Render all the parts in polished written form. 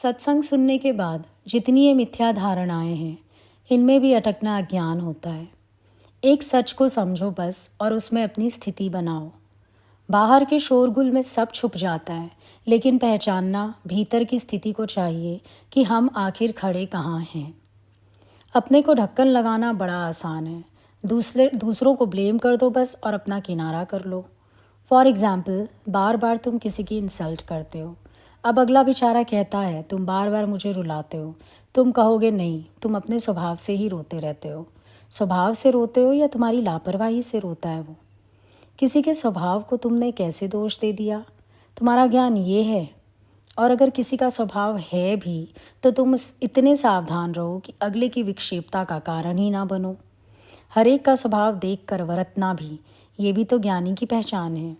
सत्संग सुनने के बाद जितनी ये मिथ्या धारणाएं हैं, इनमें भी अटकना अज्ञान होता है। एक सच को समझो बस और उसमें अपनी स्थिति बनाओ। बाहर के शोरगुल में सब छुप जाता है, लेकिन पहचानना भीतर की स्थिति को चाहिए कि हम आखिर खड़े कहाँ हैं। अपने को ढक्कन लगाना बड़ा आसान है। दूसरों को ब्लेम कर दो बस और अपना किनारा कर लो। फॉर एग्ज़ाम्पल, बार बार तुम किसी की इंसल्ट करते हो। अब अगला बेचारा कहता है तुम बार बार मुझे रुलाते हो। तुम कहोगे नहीं, तुम अपने स्वभाव से ही रोते रहते हो। स्वभाव से रोते हो या तुम्हारी लापरवाही से रोता है वो? किसी के स्वभाव को तुमने कैसे दोष दे दिया? तुम्हारा ज्ञान ये है। और अगर किसी का स्वभाव है भी तो तुम इतने सावधान रहो कि अगले की विक्षेपता का कारण ही ना बनो। हर एक का स्वभाव देख कर वरतना भी, ये भी तो ज्ञानी की पहचान है।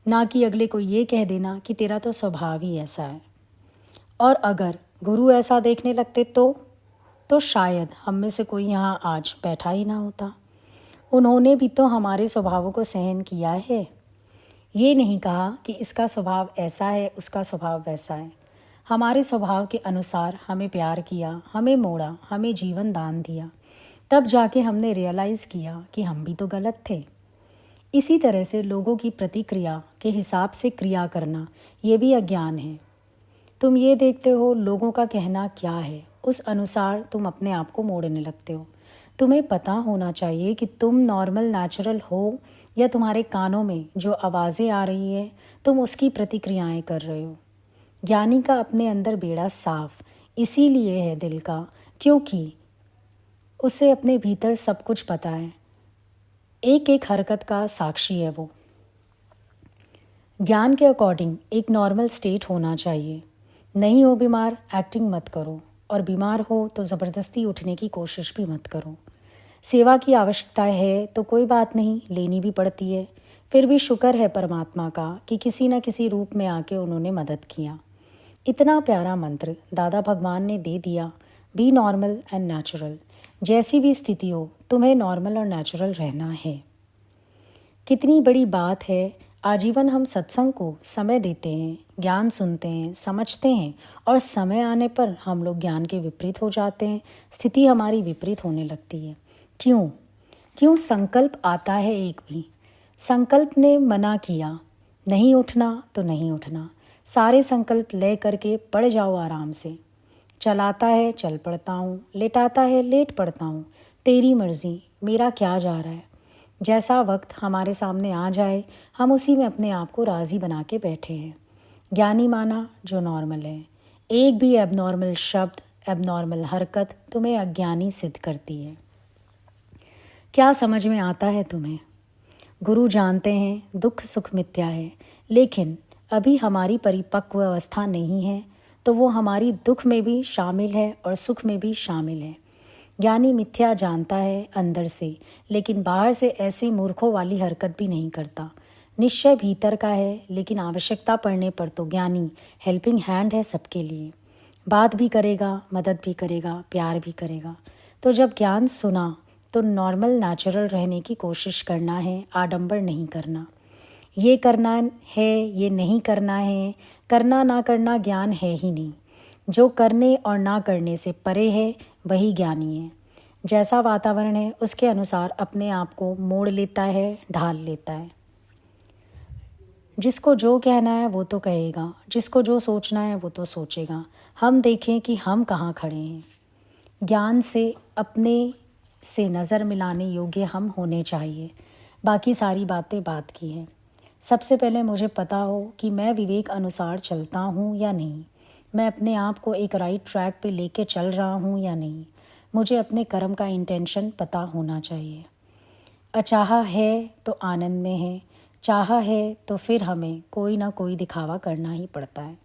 ना कि अगले को ये कह देना कि तेरा तो स्वभाव ही ऐसा है। और अगर गुरु ऐसा देखने लगते तो शायद हम में से कोई यहाँ आज बैठा ही ना होता। उन्होंने भी तो हमारे स्वभावों को सहन किया है। ये नहीं कहा कि इसका स्वभाव ऐसा है, उसका स्वभाव वैसा है। हमारे स्वभाव के अनुसार हमें प्यार किया, हमें मोड़ा, हमें जीवन दान दिया। तब जाके हमने रियलाइज़ किया कि हम भी तो गलत थे। इसी तरह से लोगों की प्रतिक्रिया के हिसाब से क्रिया करना, ये भी अज्ञान है। तुम ये देखते हो लोगों का कहना क्या है, उस अनुसार तुम अपने आप को मोड़ने लगते हो। तुम्हें पता होना चाहिए कि तुम नॉर्मल नेचुरल हो या तुम्हारे कानों में जो आवाज़ें आ रही है तुम उसकी प्रतिक्रियाएं कर रहे हो। ज्ञानी का अपने अंदर बेड़ा साफ इसीलिए है दिल का, क्योंकि उसे अपने भीतर सब कुछ पता है। एक एक हरकत का साक्षी है वो। ज्ञान के अकॉर्डिंग एक नॉर्मल स्टेट होना चाहिए। नहीं हो बीमार, एक्टिंग मत करो, और बीमार हो तो ज़बरदस्ती उठने की कोशिश भी मत करो। सेवा की आवश्यकता है तो कोई बात नहीं, लेनी भी पड़ती है। फिर भी शुक्र है परमात्मा का कि किसी न किसी रूप में आके उन्होंने मदद किया। इतना प्यारा मंत्र दादा भगवान ने दे दिया, बी नॉर्मल एंड नेचुरल। जैसी भी स्थिति हो, तुम्हें नॉर्मल और नेचुरल रहना है। कितनी बड़ी बात है, आजीवन हम सत्संग को समय देते हैं, ज्ञान सुनते हैं, समझते हैं, और समय आने पर हम लोग ज्ञान के विपरीत हो जाते हैं। स्थिति हमारी विपरीत होने लगती है। क्यों संकल्प आता है एक भी। संकल्प ने मना किया, नहीं उठना तो नहीं उठना। सारे संकल्प ले करके पड़ जाओ आराम से। चलाता है चल पड़ता हूँ, लेटाता है लेट पड़ता हूँ। तेरी मर्जी, मेरा क्या जा रहा है। जैसा वक्त हमारे सामने आ जाए हम उसी में अपने आप को राज़ी बना के बैठे हैं। ज्ञानी माना जो नॉर्मल है। एक भी एबनॉर्मल शब्द, एबनॉर्मल हरकत तुम्हें अज्ञानी सिद्ध करती है। क्या समझ में आता है तुम्हें? गुरु जानते हैं दुख सुख मिथ्या है, लेकिन अभी हमारी परिपक्व अवस्था नहीं है, तो वो हमारी दुख में भी शामिल है और सुख में भी शामिल है। ज्ञानी मिथ्या जानता है अंदर से, लेकिन बाहर से ऐसी मूर्खों वाली हरकत भी नहीं करता। निश्चय भीतर का है, लेकिन आवश्यकता पड़ने पर तो ज्ञानी हेल्पिंग हैंड है सबके लिए। बात भी करेगा, मदद भी करेगा, प्यार भी करेगा। तो जब ज्ञान सुना तो नॉर्मल नेचुरल रहने की कोशिश करना है, आडंबर नहीं करना। ये करना है, ये नहीं करना है, करना ना करना ज्ञान है ही नहीं। जो करने और ना करने से परे है वही ज्ञानी है। जैसा वातावरण है उसके अनुसार अपने आप को मोड़ लेता है, ढाल लेता है। जिसको जो कहना है वो तो कहेगा, जिसको जो सोचना है वो तो सोचेगा। हम देखें कि हम कहाँ खड़े हैं। ज्ञान से अपने से नज़र मिलाने योग्य हम होने चाहिए। बाकी सारी बातें बात की है। सबसे पहले मुझे पता हो कि मैं विवेक अनुसार चलता हूँ या नहीं। मैं अपने आप को एक राइट ट्रैक पे लेके चल रहा हूँ या नहीं। मुझे अपने कर्म का इंटेंशन पता होना चाहिए। अचाहा है तो आनंद में है, चाहा है तो फिर हमें कोई ना कोई दिखावा करना ही पड़ता है।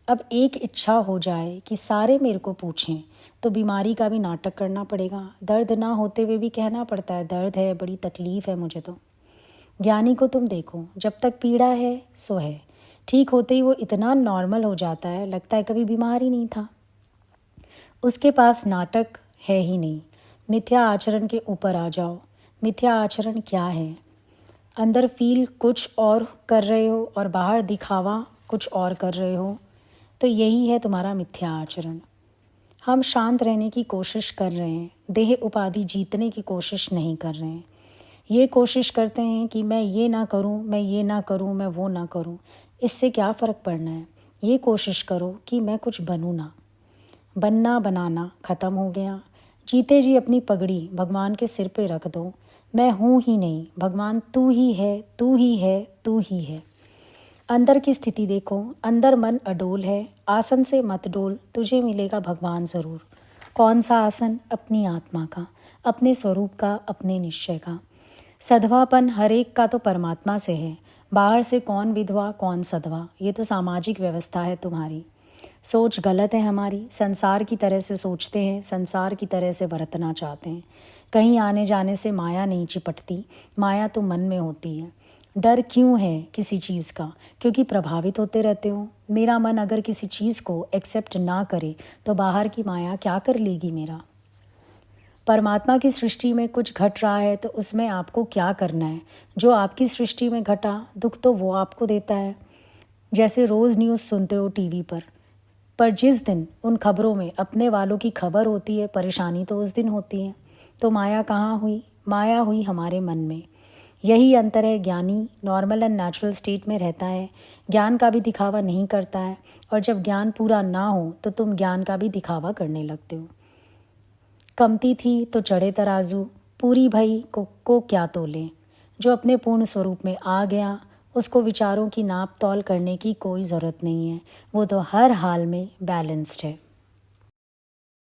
अब एक इच्छा हो जाए कि सारे मेरे को पूछें तो बीमारी का भी नाटक करना पड़ेगा। दर्द ना होते हुए भी कहना पड़ता है दर्द है, बड़ी तकलीफ़ है मुझे तो। ज्ञानी को तुम देखो, जब तक पीड़ा है सो है, ठीक होते ही वो इतना नॉर्मल हो जाता है, लगता है कभी बीमार ही नहीं था। उसके पास नाटक है ही नहीं। मिथ्या आचरण के ऊपर आ जाओ। मिथ्या आचरण क्या है? अंदर फील कुछ और कर रहे हो और बाहर दिखावा कुछ और कर रहे हो। तो यही है तुम्हारा मिथ्या आचरण। हम शांत रहने की कोशिश कर रहे हैं, देह उपाधि जीतने की कोशिश नहीं कर रहे हैं। ये कोशिश करते हैं कि मैं ये ना करूं, मैं ये ना करूं, मैं वो ना करूं, इससे क्या फ़र्क पड़ना है। ये कोशिश करो कि मैं कुछ बनूं ना। बनना बनाना ख़त्म हो गया। जीते जी अपनी पगड़ी भगवान के सिर पे रख दो। मैं हूँ ही नहीं, भगवान तू ही है, तू ही है, तू ही है। अंदर की स्थिति देखो, अंदर मन अडोल है। आसन से मत डोल, तुझे मिलेगा भगवान ज़रूर। कौन सा आसन? अपनी आत्मा का, अपने स्वरूप का, अपने निश्चय का। सधवापन हर एक का तो परमात्मा से है। बाहर से कौन विधवा कौन सधवा, ये तो सामाजिक व्यवस्था है तुम्हारी। सोच गलत है हमारी। संसार की तरह से सोचते हैं, संसार की तरह से बरतना चाहते हैं। कहीं आने जाने से माया नहीं चिपटती, माया तो मन में होती है। डर क्यों है किसी चीज़ का? क्योंकि प्रभावित होते रहते हो। मेरा मन अगर किसी चीज़ को एक्सेप्ट ना करे तो बाहर की माया क्या कर लेगी मेरा? परमात्मा की सृष्टि में कुछ घट रहा है तो उसमें आपको क्या करना है? जो आपकी सृष्टि में घटा, दुख तो वो आपको देता है। जैसे रोज़ न्यूज़ सुनते हो टीवी पर जिस दिन उन खबरों में अपने वालों की खबर होती है, परेशानी तो उस दिन होती है। तो माया कहाँ हुई? माया हुई हमारे मन में। यही अंतर है। ज्ञानी नॉर्मल एंड नेचुरल स्टेट में रहता है, ज्ञान का भी दिखावा नहीं करता है। और जब ज्ञान पूरा ना हो तो तुम ज्ञान का भी दिखावा करने लगते हो। कमती थी तो चढ़े तराजू, पूरी भई को क्या तोले। जो अपने पूर्ण स्वरूप में आ गया उसको विचारों की नाप तौल करने की कोई ज़रूरत नहीं है। वो तो हर हाल में बैलेंस्ड है।